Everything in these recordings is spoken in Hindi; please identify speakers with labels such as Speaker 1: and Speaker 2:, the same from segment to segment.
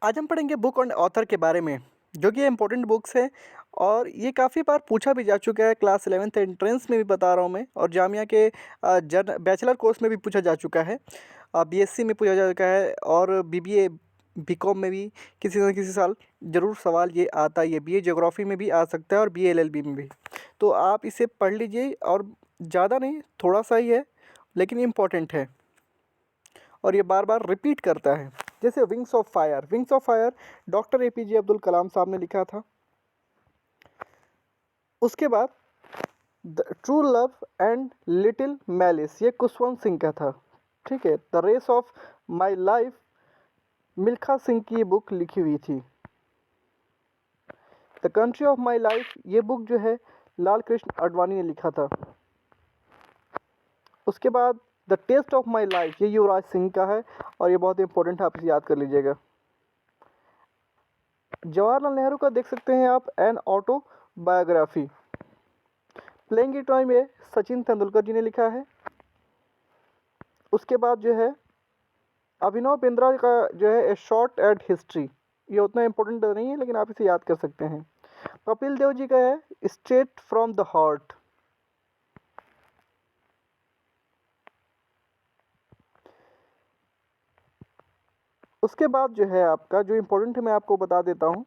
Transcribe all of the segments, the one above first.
Speaker 1: आज हम पढ़ेंगे बुक और ऑथर के बारे में, जो कि इम्पोर्टेंट बुक्स है और ये काफ़ी बार पूछा भी जा चुका है। क्लास 11th एंट्रेंस में भी बता रहा हूँ मैं, और जामिया के जन बैचलर कोर्स में भी पूछा जा चुका है। बीएससी में पूछा जा चुका है, और बीबीए बीकॉम में भी किसी न किसी साल ज़रूर सवाल ये आता ही है। बीए ज्योग्राफी में भी आ सकता है और बीए एलएलबी में भी। तो आप इसे पढ़ लीजिए, और ज़्यादा नहीं, थोड़ा सा ही है, लेकिन इम्पोर्टेंट है और ये बार बार रिपीट करता है। जैसे wings of fire, wings of fire doctor APJ Abdul Kalam साहब ने लिखा था। उसके बाद the true love and little malice, ये खुशवंत सिंह का था। ठीक है। The race of my life Milkha Singh की ये बुक लिखी हुई थी। The country of my life, ये बुक जो है लाल कृष्ण अडवाणी ने लिखा था। उसके बाद the test of my life, ये युवराज सिंह का है और ये बहुत इंपॉर्टेंट है, आप इसे याद कर लीजिएगा। जवाहरलाल नेहरू का देख सकते हैं आप, an autobiography. Playing it time, ये सचिन तेंदुलकर जी ने लिखा है। उसके बाद जो है अभिनव बिंद्रा का जो है ए शॉर्ट एट हिस्ट्री, ये उतना इम्पोर्टेंट नहीं है लेकिन आप इसे याद कर सकते हैं। कपिल देव जी का है स्ट्रेट फ्रॉम द हार्ट। उसके बाद जो है आपका जो इम्पोर्टेंट है मैं आपको बता देता हूँ,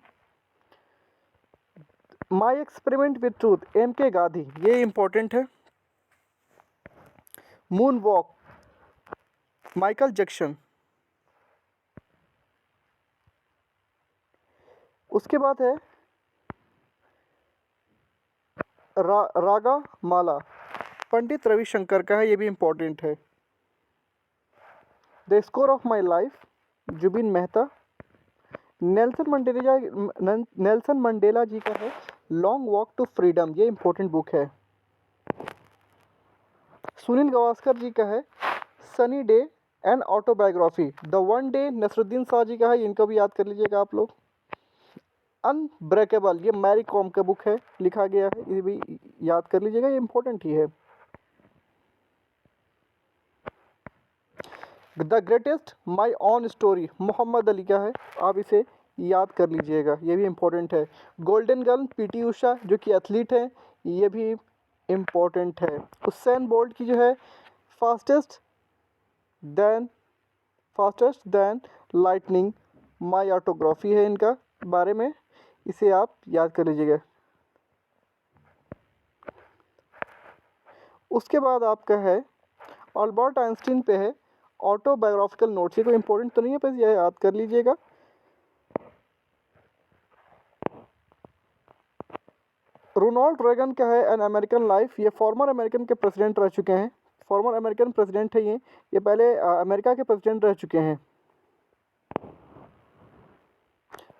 Speaker 1: my experiment with truth, M K Gandhi, ये इम्पोर्टेंट है। Moonwalk, Michael Jackson. उसके बाद है रागा माला, पंडित रविशंकर का है, ये भी इम्पोर्टेंट है। The score of my life, Zubin Mehta. Nelson Mandela ji का है लॉन्ग वॉक टू फ्रीडम, ये इम्पोर्टेंट बुक है। सुनील गावस्कर जी का है sunny day and autobiography. The one day, Naseeruddin Shah ji का है, इनका भी याद कर लीजिएगा आप लोग। अनब्रेकेबल, ये मैरी कॉम का बुक है, लिखा गया है, ये भी याद कर लीजिएगा, ये इम्पोर्टेंट ही है। The greatest my own story, Muhammad Ali का है, आप इसे याद कर लीजिएगा, ये भी इम्पोर्टेंट है। गोल्डन गर्ल, पीटी उषा जो कि एथलीट है, ये भी इम्पोर्टेंट है। हुसैन बोल्ट की जो है फास्टेस्ट दैन लाइटनिंग, माई ऑटोग्राफी है इनका बारे में, इसे आप याद कर लीजिएगा। उसके बाद आपका है अल्बर्ट आइंस्टीन पे है ऑटोबायोग्राफिकल नोट्स, ये कोई इंपॉर्टेंट तो नहीं है, बस ये याद कर लीजिएगा। रोनाल्ड रेगन का है एन अमेरिकन लाइफ, ये फॉर्मर अमेरिकन के प्रेसिडेंट रह चुके हैं, फॉर्मर अमेरिकन प्रेसिडेंट है ये पहले अमेरिका के प्रेसिडेंट रह चुके हैं।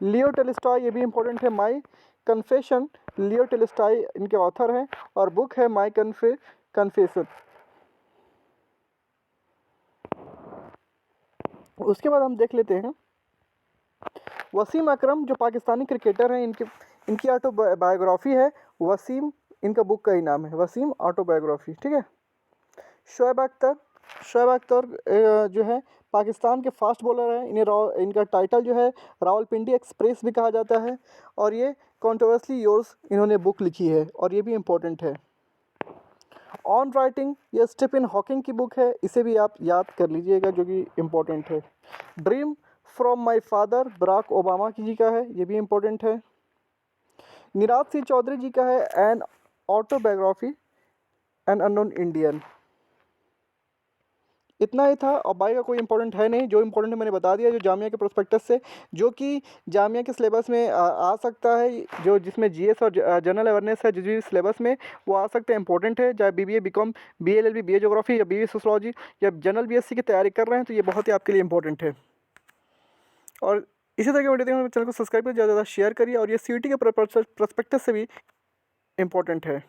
Speaker 1: लियो टोल्स्टॉय, ये भी इम्पोर्टेंट है, माई कन्फेशन, लियो टोल्स्टॉय इनके ऑथर हैं और बुक है माई कन्फेशन। उसके बाद हम देख लेते हैं वसीम अकरम, जो पाकिस्तानी क्रिकेटर हैं, इनकी ऑटोबायोग्राफी है वसीम, इनका बुक का ही नाम है वसीम ऑटोबायोग्राफी। ठीक है। शोएब अख्तर जो है पाकिस्तान के फास्ट बॉलर हैं, इनका टाइटल जो है रावलपिंडी एक्सप्रेस भी कहा जाता है, और ये कॉन्ट्रोवर्सली योर्स इन्होंने बुक लिखी है और ये भी इम्पोर्टेंट है। ऑन राइटिंग, ये स्टीफन हॉकिंग की बुक है, इसे भी आप याद कर लीजिएगा, जो कि इम्पोर्टेंट है। Dream from my father, Barack Obama की जी का है, ये भी इम्पोर्टेंट है। निराज सिंह चौधरी जी का है an autobiography an unknown Indian. इतना ही था, और बाई का कोई इंपॉर्टेंट है नहीं, जो इंपॉर्टेंट मैंने बता दिया, जो जामिया के प्रोस्पेक्टस से, जो कि जामिया के सिलेबस में आ सकता है, जो जिसमें जीएस और जनरल अवेयरनेस है, जिस भी सिलेबस में वो आ सकते हैं, इंपॉर्टेंट है, चाहे BBA BCom BLLB BA geography या बीए सोशलॉजी या जनरल बीएससी की तैयारी कर रहे हैं, तो ये बहुत ही आपके लिए इंपॉर्टेंट है। और इसी तरह की वीडियो देखने चैनल को सब्सक्राइब करिए, ज़्यादा से ज़्यादा शेयर करिए, और ये सीईटी के प्रोस्पेक्टस से भी इम्पोर्टेंट है।